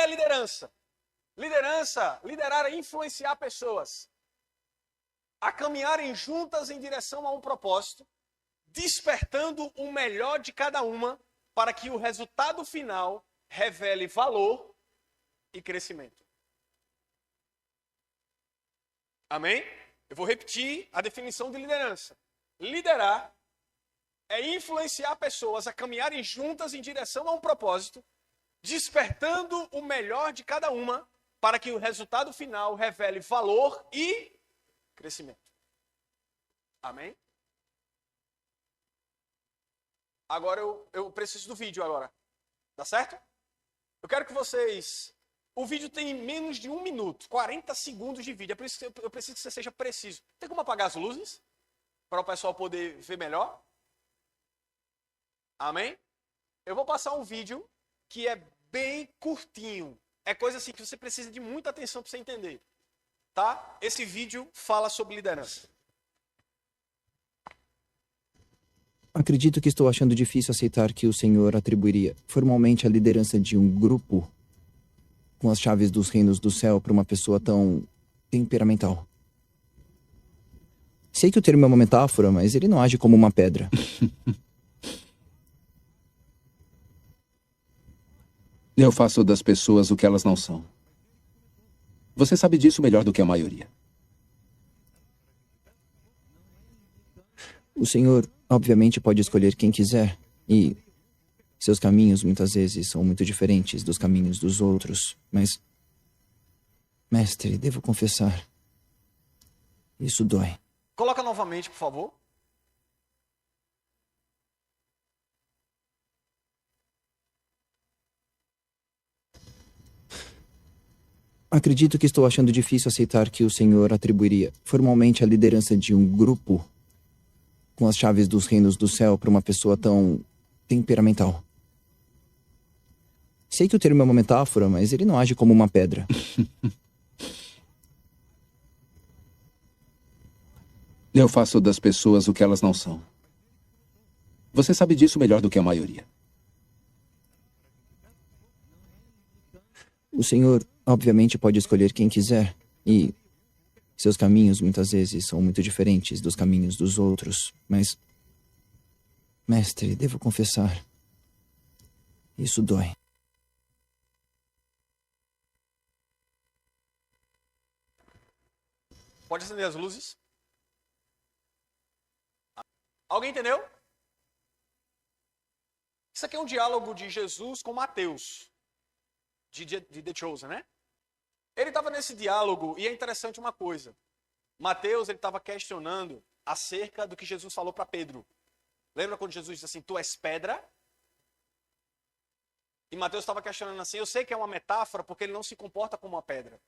é liderança? Liderar é influenciar pessoas a caminharem juntas em direção a um propósito, despertando o melhor de cada uma para que o resultado final revele valor e crescimento. Amém? Eu vou repetir a definição de liderança. Liderar é influenciar pessoas a caminharem juntas em direção a um propósito, despertando o melhor de cada uma para que o resultado final revele valor e crescimento. Amém? Agora eu preciso do vídeo agora. Dá certo? Eu quero que vocês... O vídeo tem menos de 1 minuto, 40 segundos de vídeo. É por isso que eu preciso que você seja preciso. Tem como apagar as luzes? Para o pessoal poder ver melhor? Amém? Eu vou passar um vídeo que é bem curtinho. É coisa assim que você precisa de muita atenção para você entender. Tá? Esse vídeo fala sobre liderança. Acredito que estou achando difícil aceitar que o Senhor atribuiria formalmente a liderança de um grupo com as chaves dos reinos do céu para uma pessoa tão temperamental. Sei que o termo é uma metáfora, mas ele não age como uma pedra. Eu faço das pessoas o que elas não são. Você sabe disso melhor do que a maioria. O Senhor, obviamente, pode escolher quem quiser, e seus caminhos muitas vezes são muito diferentes dos caminhos dos outros, mas, mestre, devo confessar, isso dói. Coloca novamente, por favor. Acredito que estou achando difícil aceitar que o Senhor atribuiria formalmente a liderança de um grupo com as chaves dos reinos do céu para uma pessoa tão temperamental. Sei que o termo é uma metáfora, mas ele não age como uma pedra. Eu faço das pessoas o que elas não são. Você sabe disso melhor do que a maioria. O Senhor, obviamente, pode escolher quem quiser, e seus caminhos muitas vezes são muito diferentes dos caminhos dos outros, mas, mestre, devo confessar, isso dói. Pode acender as luzes. Alguém entendeu? Isso aqui é um diálogo de Jesus com Mateus, de The Chosen, né? Ele estava nesse diálogo e é interessante uma coisa. Mateus, ele estava questionando acerca do que Jesus falou para Pedro. Lembra quando Jesus disse assim, tu és pedra? E Mateus estava questionando assim, eu sei que é uma metáfora porque ele não se comporta como uma pedra.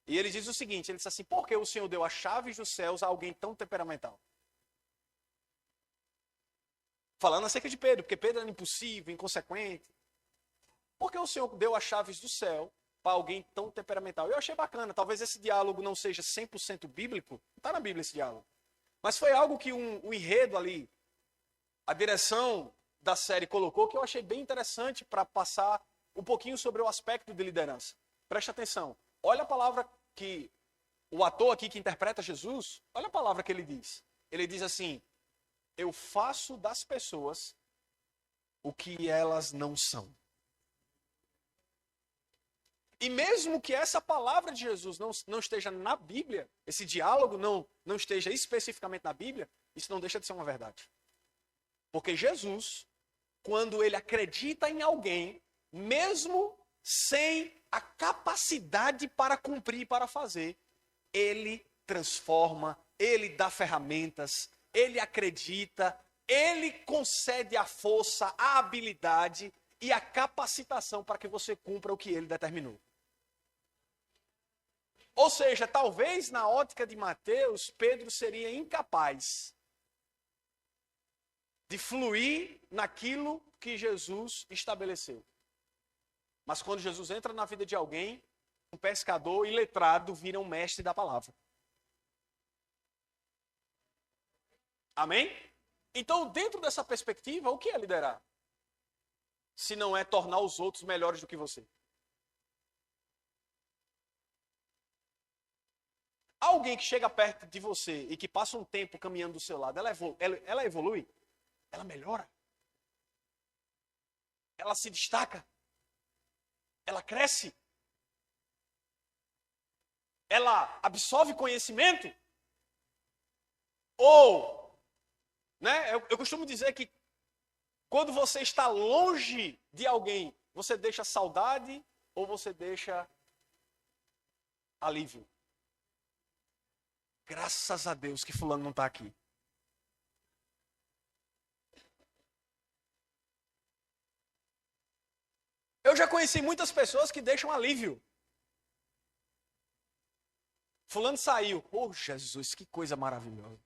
E ele diz o seguinte, ele disse assim, por que o Senhor deu as chaves dos céus a alguém tão temperamental? Falando acerca de Pedro, porque Pedro era impulsivo, inconsequente. Por que o Senhor deu as chaves do céu para alguém tão temperamental? Eu achei bacana, talvez esse diálogo não seja 100% bíblico, não está na Bíblia esse diálogo. Mas foi algo que um enredo ali, a direção da série colocou, que eu achei bem interessante para passar um pouquinho sobre o aspecto de liderança. Preste atenção, olha a palavra que o ator aqui que interpreta Jesus, olha a palavra que ele diz. Ele diz assim, eu faço das pessoas o que elas não são. E mesmo que essa palavra de Jesus não esteja na Bíblia, esse diálogo não esteja especificamente na Bíblia, isso não deixa de ser uma verdade. Porque Jesus, quando ele acredita em alguém, mesmo sem a capacidade para cumprir, para fazer, ele transforma, ele dá ferramentas, ele acredita, ele concede a força, a habilidade e a capacitação para que você cumpra o que ele determinou. Ou seja, talvez na ótica de Mateus, Pedro seria incapaz de fluir naquilo que Jesus estabeleceu. Mas quando Jesus entra na vida de alguém, um pescador iletrado vira um mestre da palavra. Amém? Então, dentro dessa perspectiva, o que é liderar? Se não é tornar os outros melhores do que você. alguém que chega perto de você e que passa um tempo caminhando do seu lado, ela evolui? Ela melhora? Ela se destaca? Ela cresce? Ela absorve conhecimento? Ou, né, eu costumo dizer que quando você está longe de alguém, você deixa saudade ou você deixa alívio? Graças a Deus que fulano não está aqui. Eu já conheci muitas pessoas que deixam alívio. Fulano saiu. Oh, Jesus, que coisa maravilhosa.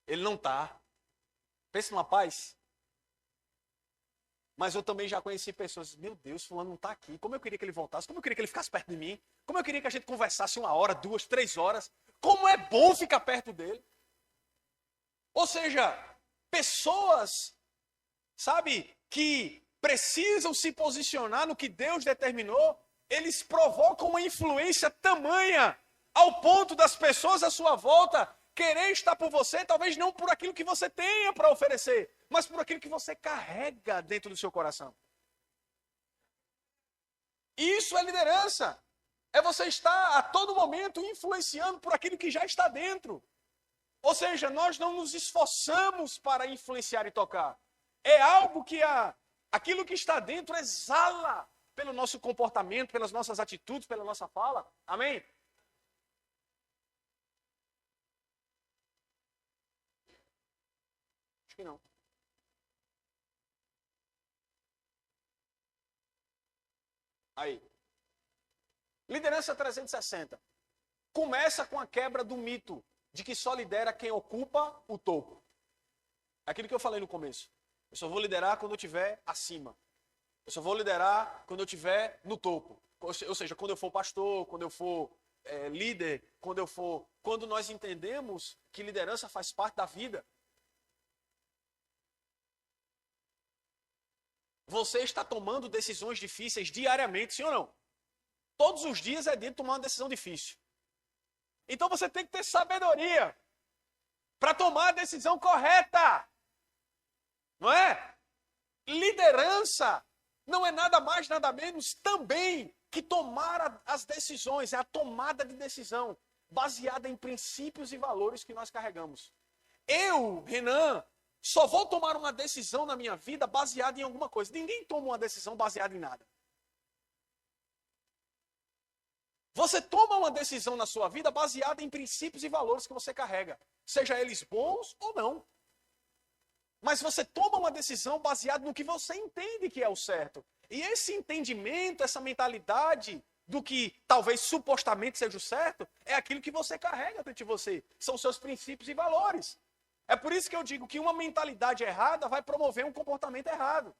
Ele não está. Pensa numa paz. Mas eu também já conheci pessoas, meu Deus, fulano não está aqui. Como eu queria que ele voltasse, como eu queria que ele ficasse perto de mim. Como eu queria que a gente conversasse 1 hora, 2, 3 horas. Como é bom ficar perto dele. Ou seja, pessoas, sabe, que precisam se posicionar no que Deus determinou, eles provocam uma influência tamanha ao ponto das pessoas à sua volta querer estar por você, talvez não por aquilo que você tenha para oferecer, mas por aquilo que você carrega dentro do seu coração. Isso é liderança. É você estar a todo momento influenciando por aquilo que já está dentro. Ou seja, nós não nos esforçamos para influenciar e tocar. É algo que aquilo que está dentro exala pelo nosso comportamento, pelas nossas atitudes, pela nossa fala. Amém? Acho que não. Aí. Liderança 360. Começa com a quebra do mito de que só lidera quem ocupa o topo. Aquilo que eu falei no começo. Eu só vou liderar quando eu estiver acima. Eu só vou liderar quando eu estiver no topo. Ou seja, quando eu for pastor, quando eu for líder, quando nós entendemos que liderança faz parte da vida. Você está tomando decisões difíceis diariamente, sim ou não? Todos os dias é dia de tomar uma decisão difícil. Então você tem que ter sabedoria para tomar a decisão correta. Não é? Liderança não é nada mais, nada menos também que tomar as decisões, é a tomada de decisão baseada em princípios e valores que nós carregamos. Eu, Renan, só vou tomar uma decisão na minha vida baseada em alguma coisa. Ninguém toma uma decisão baseada em nada. Você toma uma decisão na sua vida baseada em princípios e valores que você carrega, seja eles bons ou não. Mas você toma uma decisão baseada no que você entende que é o certo. E esse entendimento, essa mentalidade do que talvez supostamente seja o certo, é aquilo que você carrega dentro de você. São seus princípios e valores. É por isso que eu digo que uma mentalidade errada vai promover um comportamento errado.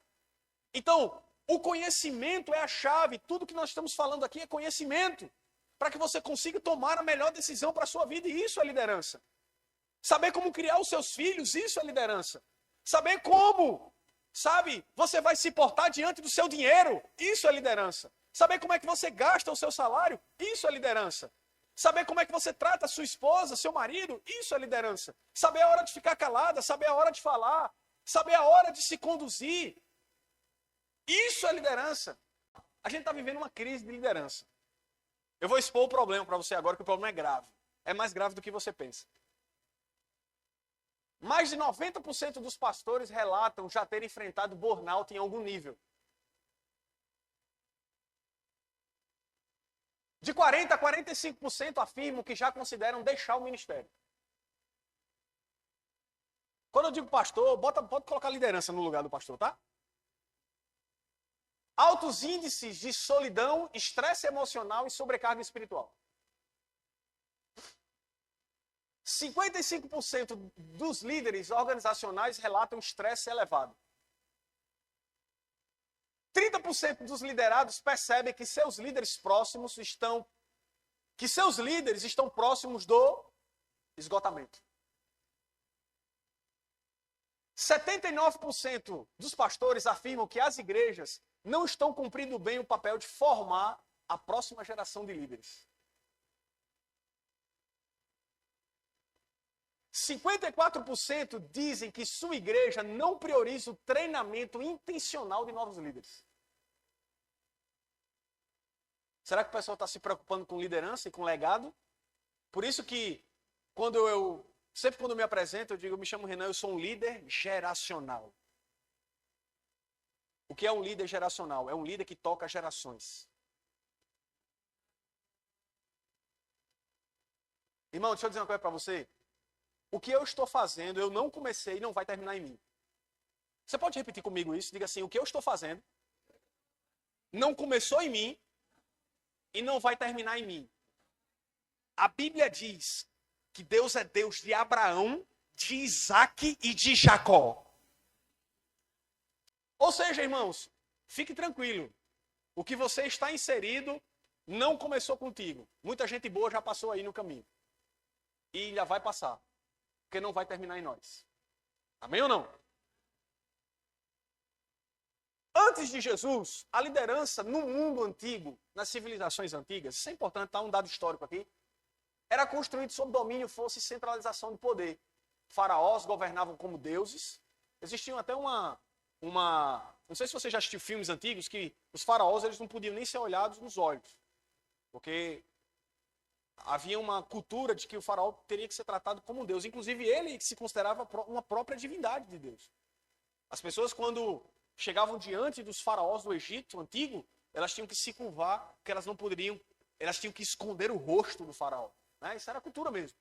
Então, o conhecimento é a chave. Tudo que nós estamos falando aqui é conhecimento. Para que você consiga tomar a melhor decisão para a sua vida. E isso é liderança. Saber como criar os seus filhos, isso é liderança. Saber como, sabe, você vai se portar diante do seu dinheiro, isso é liderança. Saber como é que você gasta o seu salário, isso é liderança. Saber como é que você trata a sua esposa, seu marido, isso é liderança. Saber a hora de ficar calada, saber a hora de falar, saber a hora de se conduzir, isso é liderança. A gente está vivendo uma crise de liderança. Eu vou expor o problema para você agora, que o problema é grave. É mais grave do que você pensa. Mais de 90% dos pastores relatam já ter enfrentado burnout em algum nível. De 40% a 45% afirmam que já consideram deixar o ministério. Quando eu digo pastor, pode colocar liderança no lugar do pastor, tá? Altos índices de solidão, estresse emocional e sobrecarga espiritual. 55% dos líderes organizacionais relatam estresse elevado. 30% dos liderados percebem que seus líderes estão próximos do esgotamento. 79% dos pastores afirmam que as igrejas não estão cumprindo bem o papel de formar a próxima geração de líderes. 54% dizem que sua igreja não prioriza o treinamento intencional de novos líderes. Será que o pessoal está se preocupando com liderança e com legado? Por isso que, sempre quando eu me apresento, eu digo, eu me chamo Renan, eu sou um líder geracional. O que é um líder geracional? É um líder que toca gerações. Irmão, deixa eu dizer uma coisa para você. O que eu estou fazendo, eu não comecei e não vai terminar em mim. Você pode repetir comigo isso? Diga assim, o que eu estou fazendo não começou em mim e não vai terminar em mim. A Bíblia diz que Deus é Deus de Abraão, de Isaac e de Jacó. Ou seja, irmãos, fique tranquilo. O que você está inserido não começou contigo. Muita gente boa já passou aí no caminho. E já vai passar. Porque não vai terminar em nós. Amém ou não? Antes de Jesus, a liderança no mundo antigo, nas civilizações antigas, isso é importante, tá um dado histórico aqui, era construído sob domínio, força e centralização de poder. Faraós governavam como deuses. Existiam até não sei se você já assistiu filmes antigos, que os faraós eles não podiam nem ser olhados nos olhos. Porque havia uma cultura de que o faraó teria que ser tratado como um deus. Inclusive, ele se considerava uma própria divindade de Deus. As pessoas, quando chegavam diante dos faraós do Egito antigo, elas tinham que se curvar, porque elas não poderiam, elas tinham que esconder o rosto do faraó. Né? Isso era a cultura mesmo.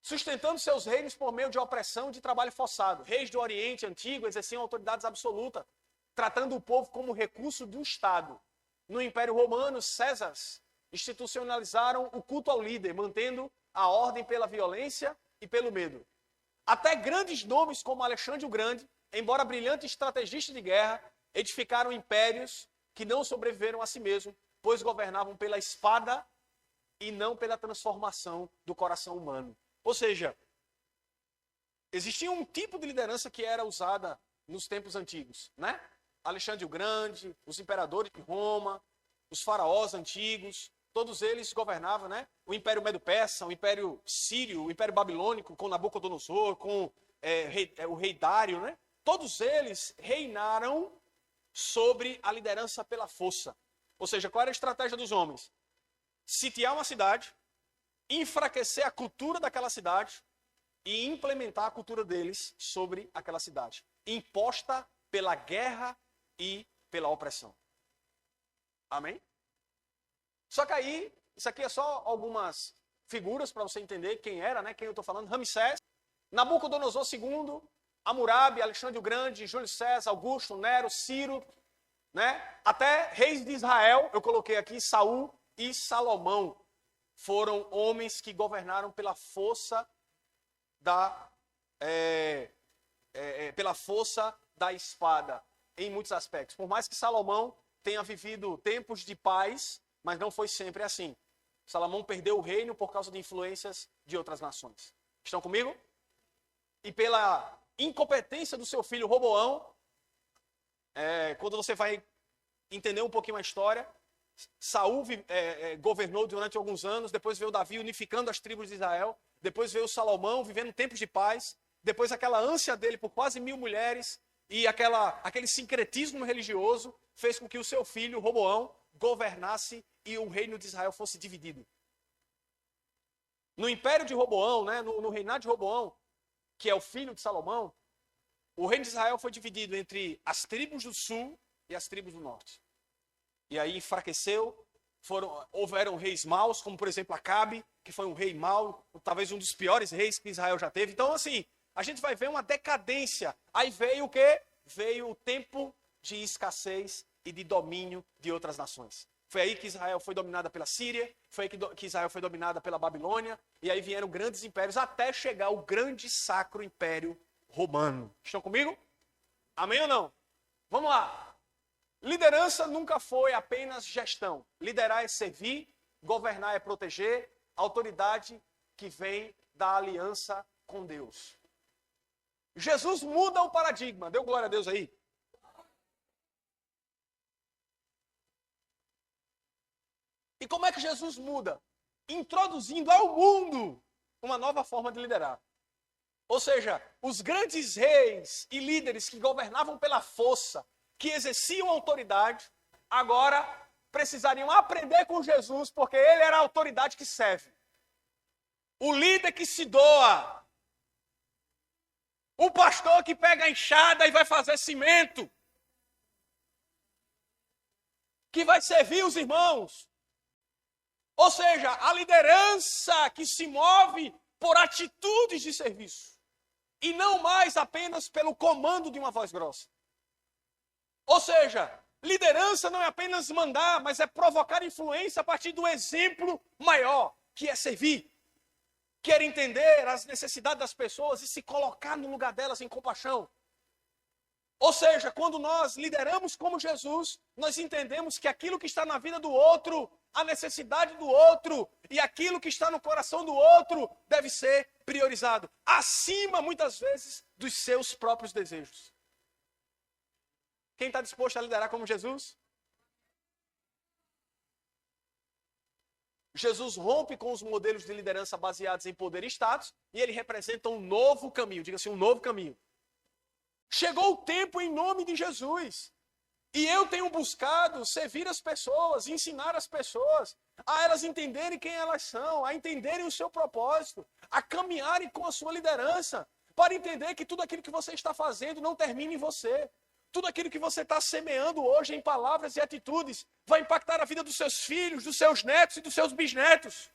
Sustentando seus reinos por meio de opressão e de trabalho forçado. Reis do Oriente Antigo exerciam autoridades absolutas, tratando o povo como recurso do Estado. No Império Romano, Césares institucionalizaram o culto ao líder, mantendo a ordem pela violência e pelo medo. Até grandes nomes como Alexandre o Grande, embora brilhantes estrategistas de guerra, edificaram impérios que não sobreviveram a si mesmos, pois governavam pela espada e não pela transformação do coração humano. Ou seja, existia um tipo de liderança que era usada nos tempos antigos, né? Alexandre o Grande, os imperadores de Roma, os faraós antigos, todos eles governavam, né? O Império Medo-Persa, o Império Sírio, o Império Babilônico, com Nabucodonosor, com o rei Dário, né? Todos eles reinaram sobre a liderança pela força. Ou seja, qual era a estratégia dos homens? Sitiar uma cidade, enfraquecer a cultura daquela cidade e implementar a cultura deles sobre aquela cidade, imposta pela guerra e pela opressão. Amém? Só que aí, isso aqui é só algumas figuras para você entender quem era, né? Quem eu estou falando. Ramsés, Nabucodonosor II, Hammurabi, Alexandre o Grande, Júlio César, Augusto, Nero, Ciro, né? Até reis de Israel, eu coloquei aqui, Saul e Salomão. Foram homens que governaram pela força da espada, em muitos aspectos. Por mais que Salomão tenha vivido tempos de paz, mas não foi sempre assim. Salomão perdeu o reino por causa de influências de outras nações. Estão comigo? E pela incompetência do seu filho Roboão, quando você vai entender um pouquinho a história, Saul governou durante alguns anos, depois veio Davi unificando as tribos de Israel, depois veio Salomão vivendo tempos de paz, depois aquela ânsia dele por quase 1000 mulheres e aquele sincretismo religioso fez com que o seu filho Roboão governasse e o reino de Israel fosse dividido. No império de Roboão, né, no reinado de Roboão, que é o filho de Salomão, o reino de Israel foi dividido entre as tribos do sul e as tribos do norte. E aí enfraqueceu, houveram reis maus, como por exemplo Acabe, que foi um rei mau, talvez um dos piores reis que Israel já teve. Então assim, a gente vai ver uma decadência. Aí veio o quê? Veio o tempo de escassez e de domínio de outras nações. Foi aí que Israel foi dominada pela Síria, foi aí que Israel foi dominada pela Babilônia, e aí vieram grandes impérios, até chegar o grande sacro império romano. Estão comigo? Amém ou não? Vamos lá. Liderança nunca foi apenas gestão. Liderar é servir, governar é proteger, autoridade que vem da aliança com Deus. Jesus muda o paradigma. Deu glória a Deus aí? E como é que Jesus muda? Introduzindo ao mundo uma nova forma de liderar. Ou seja, os grandes reis e líderes que governavam pela força, que exerciam autoridade, agora precisariam aprender com Jesus, porque ele era a autoridade que serve. O líder que se doa. O pastor que pega a enxada e vai fazer cimento. Que vai servir os irmãos. Ou seja, a liderança que se move por atitudes de serviço. E não mais apenas pelo comando de uma voz grossa. Ou seja, liderança não é apenas mandar, mas é provocar influência a partir do exemplo maior, que é servir. Quer entender as necessidades das pessoas e se colocar no lugar delas em compaixão. Ou seja, quando nós lideramos como Jesus, nós entendemos que aquilo que está na vida do outro, a necessidade do outro e aquilo que está no coração do outro deve ser priorizado, acima, muitas vezes, dos seus próprios desejos. Quem está disposto a liderar como Jesus? Jesus rompe com os modelos de liderança baseados em poder e status e ele representa um novo caminho, diga assim, um novo caminho. Chegou o tempo em nome de Jesus. E eu tenho buscado servir as pessoas, ensinar as pessoas a elas entenderem quem elas são, a entenderem o seu propósito, a caminharem com a sua liderança, para entender que tudo aquilo que você está fazendo não termina em você. Tudo aquilo que você está semeando hoje em palavras e atitudes vai impactar a vida dos seus filhos, dos seus netos e dos seus bisnetos.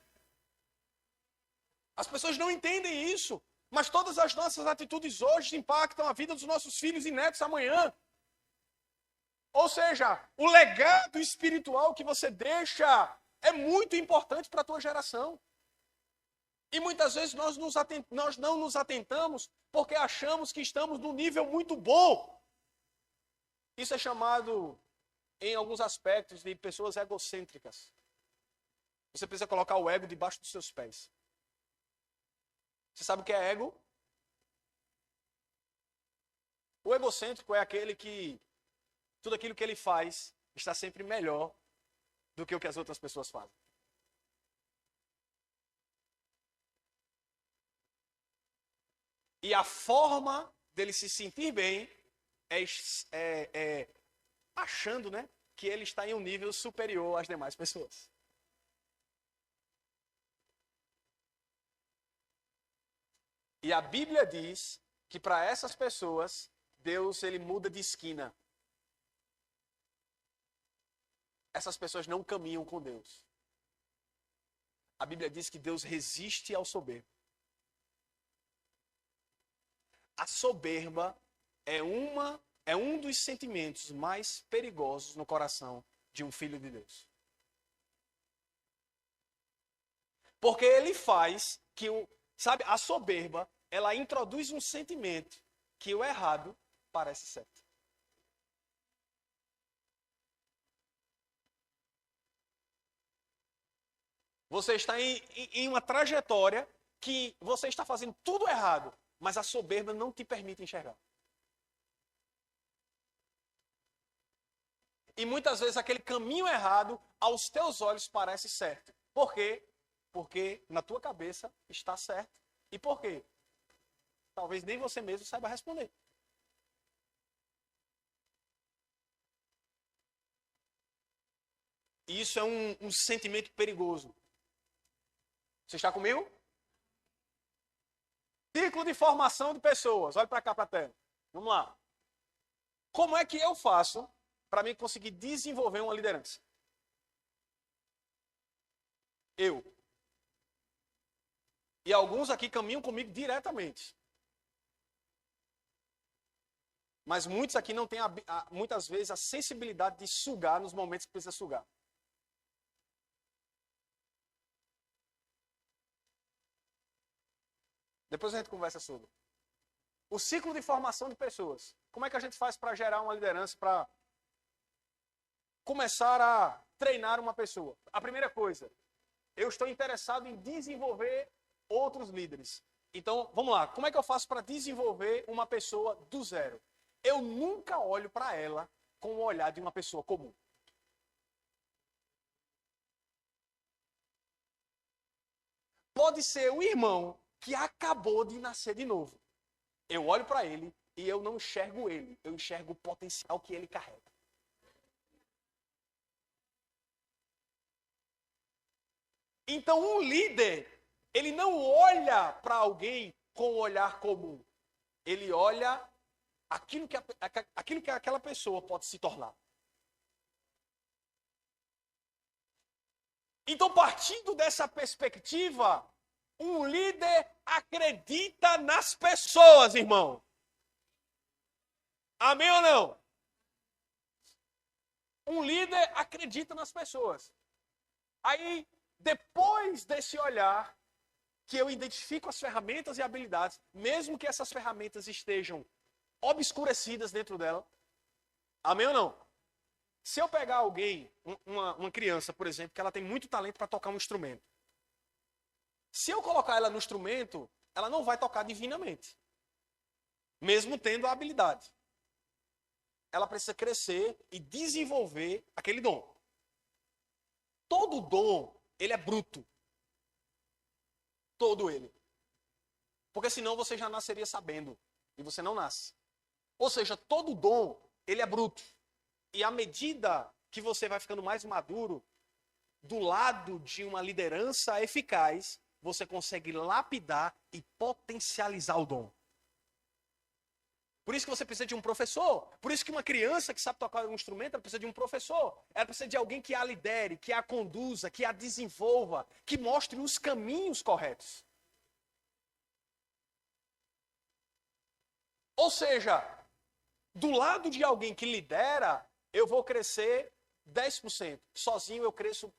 As pessoas não entendem isso, mas todas as nossas atitudes hoje impactam a vida dos nossos filhos e netos amanhã. Ou seja, o legado espiritual que você deixa é muito importante para a tua geração. E muitas vezes nós não nos atentamos porque achamos que estamos num nível muito bom. Isso é chamado, em alguns aspectos, de pessoas egocêntricas. Você precisa colocar o ego debaixo dos seus pés. Você sabe o que é ego? O egocêntrico é aquele que tudo aquilo que ele faz está sempre melhor do que o que as outras pessoas fazem. E a forma dele se sentir bem é achando, né, que ele está em um nível superior às demais pessoas. E a Bíblia diz que para essas pessoas, Deus ele muda de esquina. Essas pessoas não caminham com Deus. A Bíblia diz que Deus resiste ao soberbo. A soberba é um dos sentimentos mais perigosos no coração de um filho de Deus. Porque ele faz que a soberba, ela introduz um sentimento que o errado parece certo. Você está em uma trajetória que você está fazendo tudo errado, mas a soberba não te permite enxergar. E muitas vezes aquele caminho errado, aos teus olhos, parece certo. Por quê? Porque na tua cabeça está certo. E por quê? Talvez nem você mesmo saiba responder. E isso é um sentimento perigoso. Você está comigo? Ciclo de formação de pessoas. Olha para cá, para a tela. Vamos lá. Como é que eu faço para mim conseguir desenvolver uma liderança? Eu. E alguns aqui caminham comigo diretamente. Mas muitos aqui não têm, muitas vezes, a sensibilidade de sugar nos momentos que precisa sugar. Depois a gente conversa sobre. O ciclo de formação de pessoas. Como é que a gente faz para gerar uma liderança, para começar a treinar uma pessoa? A primeira coisa, eu estou interessado em desenvolver outros líderes. Então, vamos lá. Como é que eu faço para desenvolver uma pessoa do zero? Eu nunca olho para ela com o olhar de uma pessoa comum. pode ser o irmão que acabou de nascer de novo. Eu olho para ele e eu não enxergo ele, eu enxergo o potencial que ele carrega. Então, um líder, ele não olha para alguém com um olhar comum. Ele olha aquilo que aquela pessoa pode se tornar. Então, partindo dessa perspectiva, um líder acredita nas pessoas, irmão. Amém ou não? Um líder acredita nas pessoas. Aí, depois desse olhar, que eu identifico as ferramentas e habilidades, mesmo que essas ferramentas estejam obscurecidas dentro dela. Amém ou não? Se eu pegar alguém, uma criança, por exemplo, que ela tem muito talento para tocar um instrumento. Se eu colocar ela no instrumento, ela não vai tocar divinamente. Mesmo tendo a habilidade. Ela precisa crescer e desenvolver aquele dom. Todo dom, ele é bruto. Todo ele. Porque senão você já nasceria sabendo. E você não nasce. Ou seja, todo dom, ele é bruto. E à medida que você vai ficando mais maduro, do lado de uma liderança eficaz, você consegue lapidar e potencializar o dom. Por isso que você precisa de um professor. Por isso que uma criança que sabe tocar um instrumento, ela precisa de um professor. Ela precisa de alguém que a lidere, que a conduza, que a desenvolva, que mostre os caminhos corretos. Ou seja, do lado de alguém que lidera, eu vou crescer 10%. Sozinho eu cresço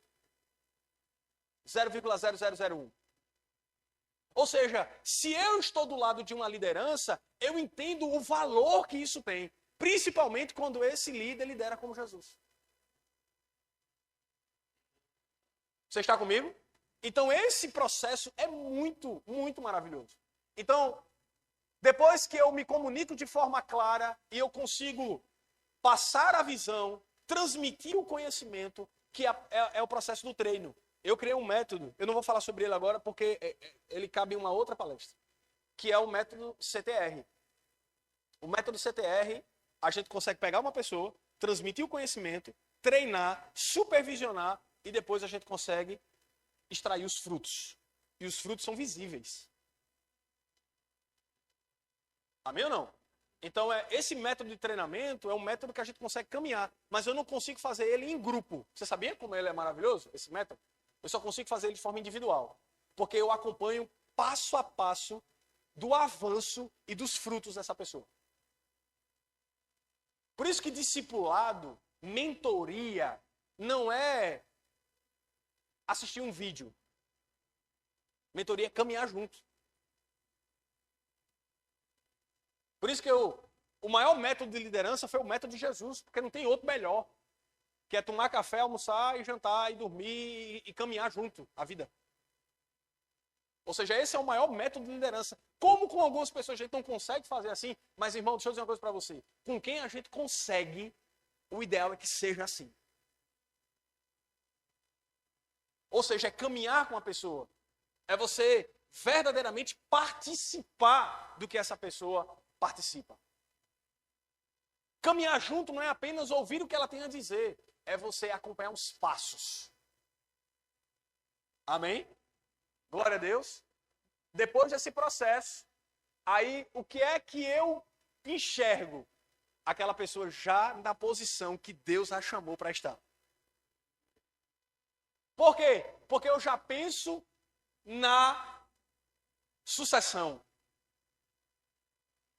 0,0001. Ou seja, se eu estou do lado de uma liderança, eu entendo o valor que isso tem. Principalmente quando esse líder lidera como Jesus. Você está comigo? Então esse processo é muito, muito maravilhoso. Então, depois que eu me comunico de forma clara e eu consigo passar a visão, transmitir o conhecimento, que é o processo do treino. Eu criei um método, eu não vou falar sobre ele agora porque ele cabe em uma outra palestra, que é o método CTR. O método CTR, a gente consegue pegar uma pessoa, transmitir o conhecimento, treinar, supervisionar e depois a gente consegue extrair os frutos. E os frutos são visíveis. Amém ou não? Então, esse método de treinamento é um método que a gente consegue caminhar, mas eu não consigo fazer ele em grupo. Você sabia como ele é maravilhoso, esse método? Eu só consigo fazer ele de forma individual, porque eu acompanho passo a passo do avanço e dos frutos dessa pessoa. Por isso que discipulado, mentoria, não é assistir um vídeo. Mentoria é caminhar junto. Por isso que o maior método de liderança foi o método de Jesus, porque não tem outro melhor, que é tomar café, almoçar e jantar e dormir e caminhar junto a vida. Ou seja, esse é o maior método de liderança. Como com algumas pessoas a gente não consegue fazer assim, mas irmão, deixa eu dizer uma coisa para você. Com quem a gente consegue, o ideal é que seja assim. Ou seja, é caminhar com a pessoa. É você verdadeiramente participar do que essa pessoa participa. Caminhar junto não é apenas ouvir o que ela tem a dizer, é você acompanhar os passos. Amém? Glória a Deus. Depois desse processo, aí o que é que eu enxergo? Aquela pessoa já na posição que Deus a chamou para estar. Por quê? Porque eu já penso na sucessão,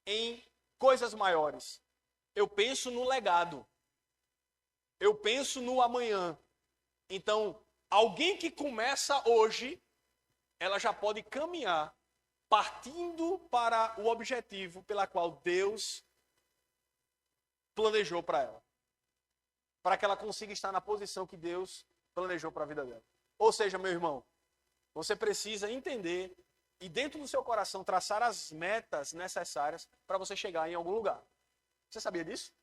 em coisas maiores. Eu penso no legado. Eu penso no amanhã. Então, alguém que começa hoje, ela já pode caminhar partindo para o objetivo pela qual Deus planejou para ela. Para que ela consiga estar na posição que Deus planejou para a vida dela. Ou seja, meu irmão, você precisa entender e dentro do seu coração traçar as metas necessárias para você chegar em algum lugar. Você sabia disso?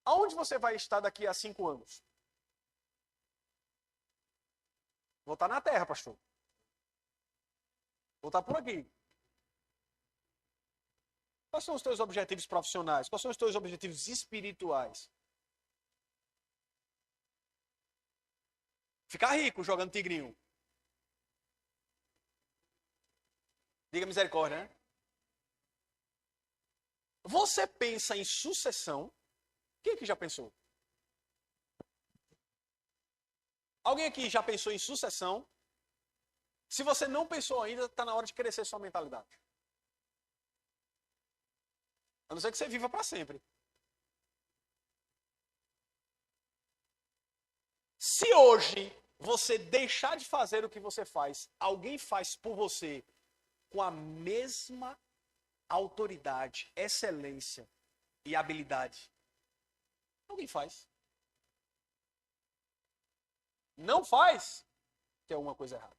Aonde você vai estar daqui a 5 anos? Vou estar na terra, pastor. Vou estar por aqui. Quais são os teus objetivos profissionais? Quais são os teus objetivos espirituais? Ficar rico jogando tigrinho. Diga misericórdia, né? Você pensa em sucessão? Quem aqui já pensou? Alguém aqui já pensou em sucessão? Se você não pensou ainda, está na hora de crescer sua mentalidade. A não ser que você viva para sempre. Se hoje você deixar de fazer o que você faz, alguém faz por você com a mesma autoridade, excelência e habilidade, alguém faz. Não faz, tem alguma coisa errada.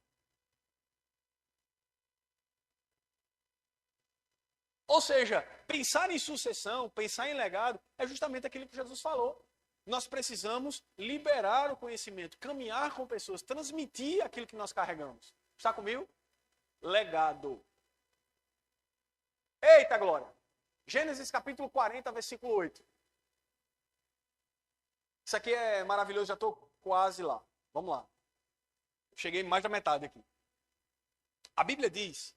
Ou seja, pensar em sucessão, pensar em legado, é justamente aquilo que Jesus falou. Nós precisamos liberar o conhecimento, caminhar com pessoas, transmitir aquilo que nós carregamos. Está comigo? Legado. Eita glória! Gênesis capítulo 40, versículo 8. Isso aqui é maravilhoso, já estou quase lá. Vamos lá. Cheguei mais da metade aqui. A Bíblia diz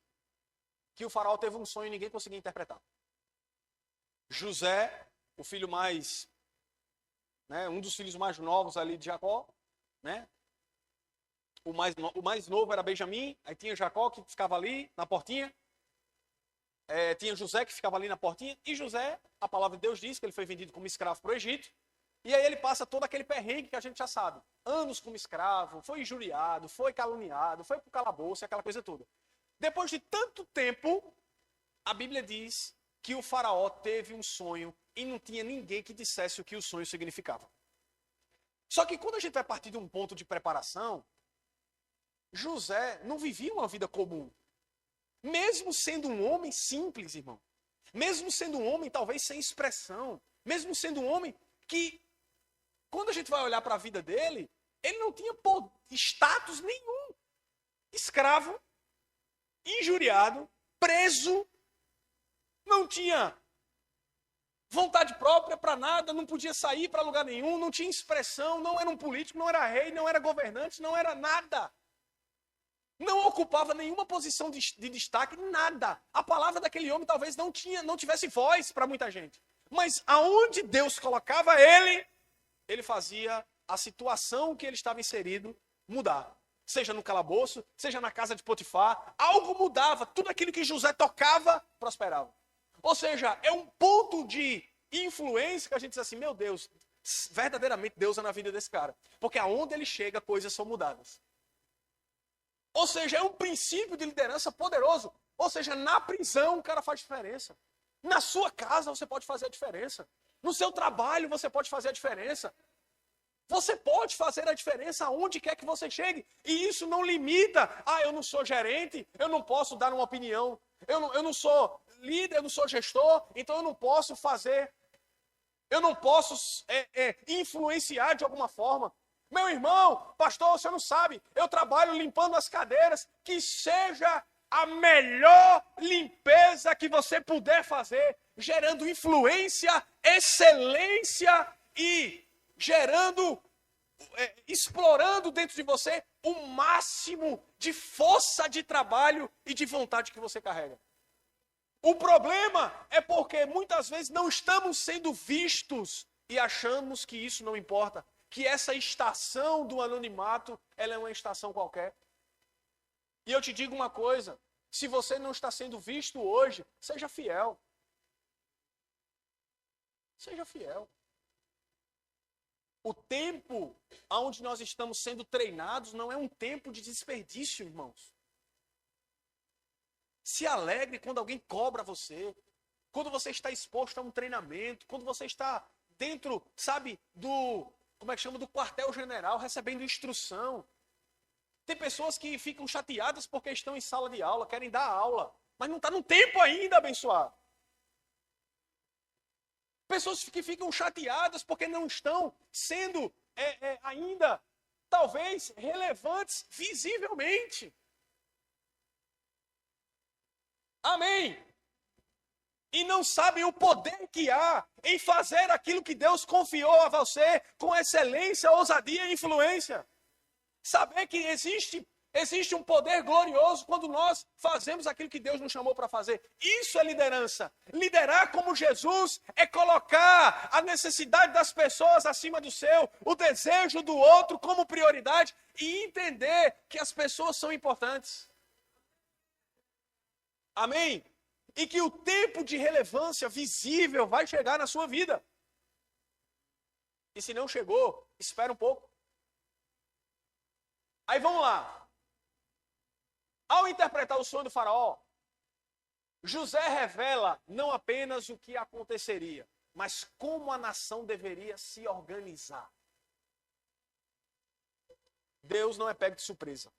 que o faraó teve um sonho e ninguém conseguia interpretar. José, o filho mais, né, um dos filhos mais novos ali de Jacó, né? O mais novo era Benjamim, aí tinha Jacó que ficava ali na portinha, tinha José que ficava ali na portinha, e José, a palavra de Deus diz que ele foi vendido como escravo para o Egito, e aí ele passa todo aquele perrengue que a gente já sabe. Anos como escravo, foi injuriado, foi caluniado, foi pro calabouço, aquela coisa toda. Depois de tanto tempo, a Bíblia diz que o faraó teve um sonho e não tinha ninguém que dissesse o que o sonho significava. Só que quando a gente vai partir de um ponto de preparação, José não vivia uma vida comum. Mesmo sendo um homem simples, irmão. Mesmo sendo um homem talvez sem expressão. Mesmo sendo um homem que, quando a gente vai olhar para a vida dele, ele não tinha status nenhum. Escravo, injuriado, preso, não tinha vontade própria para nada, não podia sair para lugar nenhum, não tinha expressão, não era um político, não era rei, não era governante, não era nada. Não ocupava nenhuma posição de destaque, nada. A palavra daquele homem talvez não tivesse voz para muita gente. Mas aonde Deus colocava ele fazia a situação que ele estava inserido mudar. Seja no calabouço, seja na casa de Potifar, algo mudava. Tudo aquilo que José tocava, prosperava. Ou seja, é um ponto de influência que a gente diz assim, meu Deus, verdadeiramente Deus é na vida desse cara. Porque aonde ele chega, coisas são mudadas. Ou seja, é um princípio de liderança poderoso. Ou seja, na prisão o cara faz diferença. Na sua casa você pode fazer a diferença. No seu trabalho você pode fazer a diferença. Você pode fazer a diferença aonde quer que você chegue. E isso não limita. Eu não sou gerente, eu não posso dar uma opinião. Eu não sou líder, eu não sou gestor, então eu não posso fazer. Eu não posso influenciar de alguma forma. Meu irmão, pastor, você não sabe, eu trabalho limpando as cadeiras, que seja a melhor limpeza que você puder fazer, gerando influência, excelência e explorando dentro de você o máximo de força de trabalho e de vontade que você carrega. O problema é porque muitas vezes não estamos sendo vistos e achamos que isso não importa. Que essa estação do anonimato, ela é uma estação qualquer. E eu te digo uma coisa, se você não está sendo visto hoje, seja fiel. Seja fiel. O tempo onde nós estamos sendo treinados não é um tempo de desperdício, irmãos. Se alegre quando alguém cobra você, quando você está exposto a um treinamento, quando você está dentro, sabe, do quartel-general, recebendo instrução. Tem pessoas que ficam chateadas porque estão em sala de aula, querem dar aula, mas não está no tempo ainda, abençoado. Pessoas que ficam chateadas porque não estão sendo ainda talvez relevantes visivelmente. Amém? E não sabem o poder que há em fazer aquilo que Deus confiou a você com excelência, ousadia e influência. Saber que existe um poder glorioso quando nós fazemos aquilo que Deus nos chamou para fazer. Isso é liderança. Liderar como Jesus é colocar a necessidade das pessoas acima do seu, o desejo do outro como prioridade e entender que as pessoas são importantes. Amém? E que o tempo de relevância visível vai chegar na sua vida. E se não chegou, espera um pouco. Aí vamos lá. Ao interpretar o sonho do faraó, José revela não apenas o que aconteceria, mas como a nação deveria se organizar. Deus não é pego de surpresa.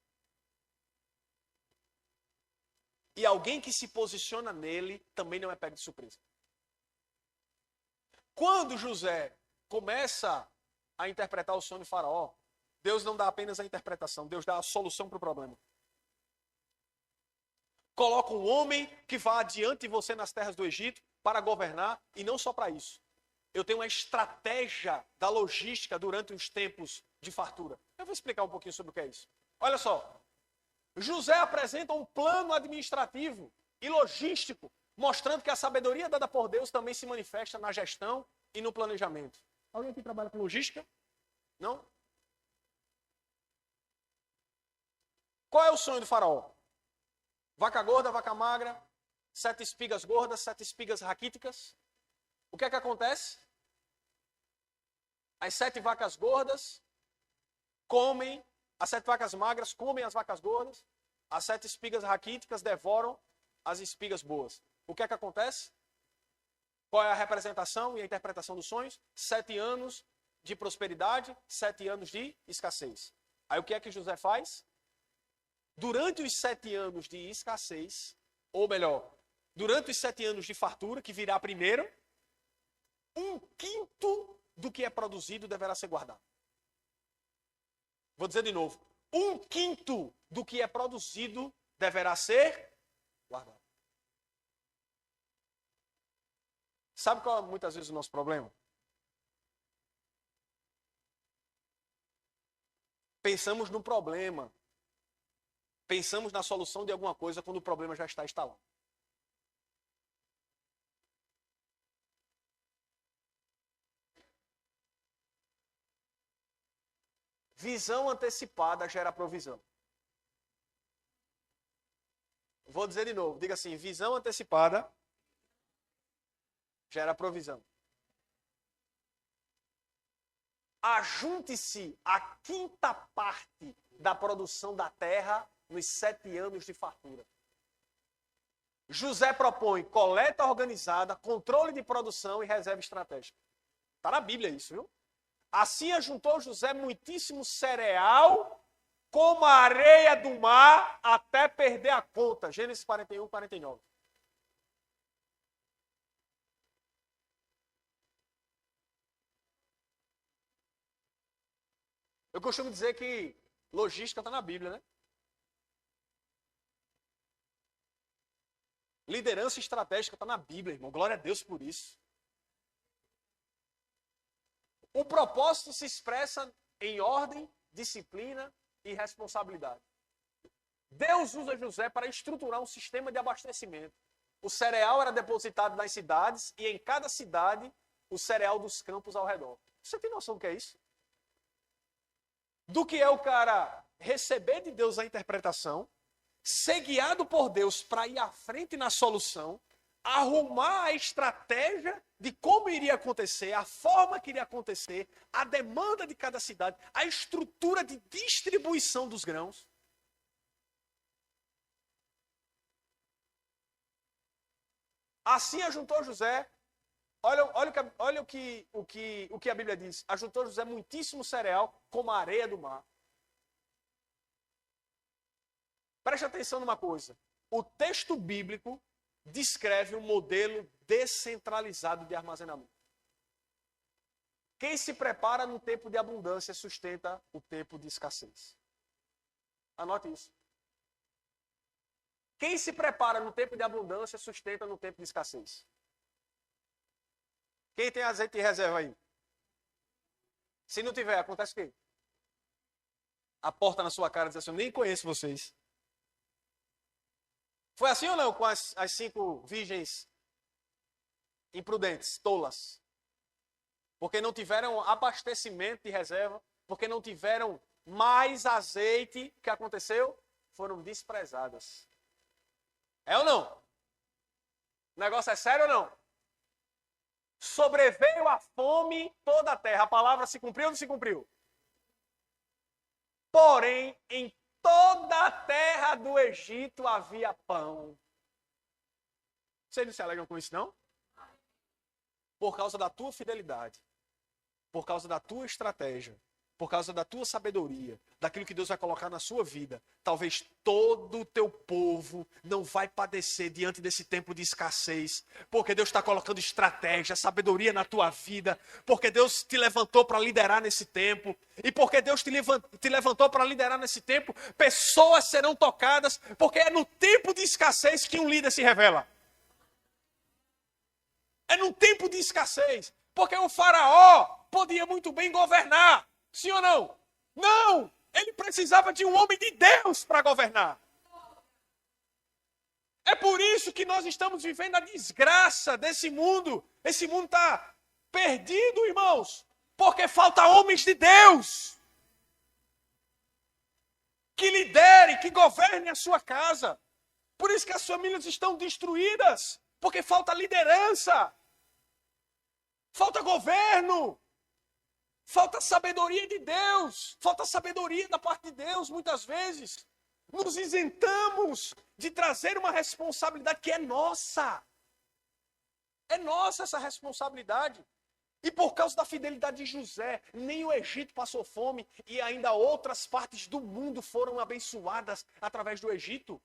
E alguém que se posiciona nele também não é pego de surpresa. Quando José começa a interpretar o sonho do faraó, Deus não dá apenas a interpretação, Deus dá a solução para o problema. Coloca um homem que vá adiante de você nas terras do Egito para governar, e não só para isso. Eu tenho uma estratégia da logística durante os tempos de fartura. Eu vou explicar um pouquinho sobre o que é isso. Olha só. José apresenta um plano administrativo e logístico, mostrando que a sabedoria dada por Deus também se manifesta na gestão e no planejamento. Alguém aqui trabalha com logística? Não? Qual é o sonho do faraó? Vaca gorda, vaca magra, 7 espigas gordas, 7 espigas raquíticas. O que é que acontece? As 7 vacas gordas comem, as 7 vacas magras comem as vacas gordas, as 7 espigas raquíticas devoram as espigas boas. O que é que acontece? Qual é a representação e a interpretação dos sonhos? 7 anos de prosperidade, 7 anos de escassez. Aí o que é que José faz? Durante os 7 anos de escassez, ou melhor, durante os 7 anos de fartura, que virá primeiro, 1/5 do que é produzido deverá ser guardado. Vou dizer de novo. 1/5 do que é produzido deverá ser guardado. Sabe qual é muitas vezes o nosso problema? Pensamos no problema. Pensamos na solução de alguma coisa quando o problema já está instalado. Visão antecipada gera provisão. Vou dizer de novo. Diga assim, visão antecipada gera provisão. Ajunte-se a 5ª parte da produção da terra nos 7 anos de fartura. José propõe coleta organizada, controle de produção e reserva estratégica. Está na Bíblia isso, viu? Assim ajuntou José muitíssimo cereal, como a areia do mar, até perder a conta. Gênesis 41, 49. Eu costumo dizer que logística está na Bíblia, né? Liderança estratégica está na Bíblia, irmão. Glória a Deus por isso. O propósito se expressa em ordem, disciplina e responsabilidade. Deus usa José para estruturar um sistema de abastecimento. O cereal era depositado nas cidades e em cada cidade o cereal dos campos ao redor. Você tem noção do que é isso? Do que é o cara receber de Deus a interpretação, ser guiado por Deus para ir à frente na solução, arrumar a estratégia de como iria acontecer, a forma que iria acontecer, a demanda de cada cidade, a estrutura de distribuição dos grãos. Assim ajuntou José, olha o que a Bíblia diz, ajuntou José muitíssimo cereal como a areia do mar. Preste atenção numa coisa, o texto bíblico descreve um modelo descentralizado de armazenamento. Quem se prepara no tempo de abundância sustenta o tempo de escassez. Anote isso. Quem se prepara no tempo de abundância sustenta no tempo de escassez. Quem tem azeite de reserva aí? Se não tiver, acontece o quê? A porta na sua cara diz assim, eu nem conheço vocês. Foi assim ou não com as 5 virgens imprudentes, tolas? Porque não tiveram abastecimento de reserva, porque não tiveram mais azeite, o que aconteceu? Foram desprezadas. É ou não? O negócio é sério ou não? Sobreveio a fome toda a terra. A palavra se cumpriu ou não se cumpriu? Porém, em toda a terra do Egito havia pão. Vocês não se alegram com isso, não? Por causa da tua fidelidade, por causa da tua estratégia, por causa da tua sabedoria, daquilo que Deus vai colocar na sua vida, talvez todo o teu povo não vai padecer diante desse tempo de escassez, porque Deus está colocando estratégia, sabedoria na tua vida, porque Deus te levantou para liderar nesse tempo, e porque Deus te levantou para liderar nesse tempo, pessoas serão tocadas, porque é no tempo de escassez que um líder se revela. É no tempo de escassez, porque o faraó podia muito bem governar. Sim ou não? Não! Ele precisava de um homem de Deus para governar. É por isso que nós estamos vivendo a desgraça desse mundo. Esse mundo está perdido, irmãos, porque falta homens de Deus que liderem, que governem a sua casa. Por isso que as famílias estão destruídas, porque falta liderança, falta governo. Falta sabedoria de Deus, falta sabedoria da parte de Deus, muitas vezes. Nos isentamos de trazer uma responsabilidade que é nossa. É nossa essa responsabilidade. E por causa da fidelidade de José, nem o Egito passou fome e ainda outras partes do mundo foram abençoadas através do Egito.